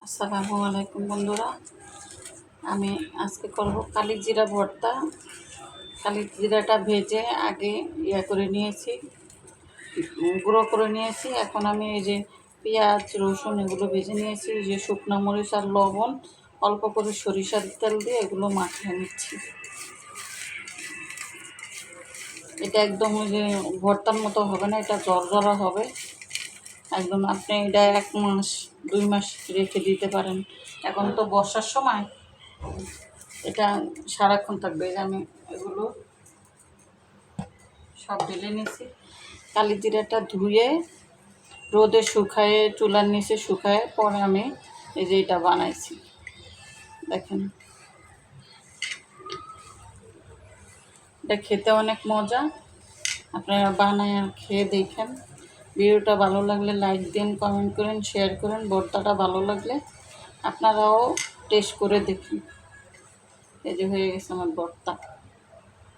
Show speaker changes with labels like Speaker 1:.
Speaker 1: আসসালামু আলাইকুম বন্ধুরা, আমি আজকে করব কালি জিরা ভর্তা। কালি জিরাটা ভেজে আগে করে নিয়েছি, গুঁড়ো করে নিয়েছি। এখন আমি এই যে পেঁয়াজ রসুন এগুলো ভেজে নিয়েছি, এই যে শুকনো মরিচ আর লবণ অল্প করে সরিষার তেল দিয়ে এগুলো মাখিয়ে নিচ্ছি। এটা একদম ওই যে ভর্তার মতো হবে না, এটা জর্জরা হবে একদম। আপনি এটা 1 মাস 2 মাস রেখে দিতে পারেন। এখন তো বর্ষার সময়, এটা সারাক্ষণ থাকবে। এই যে আমি এগুলো সব ঢেলে নিয়েছি। কালি জিরাটা ধুয়ে রোদে শুকায়ে, চুলার নিচে শুকায়ে পরে আমি এই যে এটা বানাইছি। দেখেন, এটা খেতে অনেক মজা। আপনারা বানায় আর খেয়ে দেখেন। ভিডিওটা ভালো লাগলে লাইক দিন, কমেন্ট করেন, শেয়ার করেন। ভর্তাটা ভালো লাগলে আপনারাও টেস্ট করে দেখুন। এই যে হয়ে গেছে আমার ভর্তা।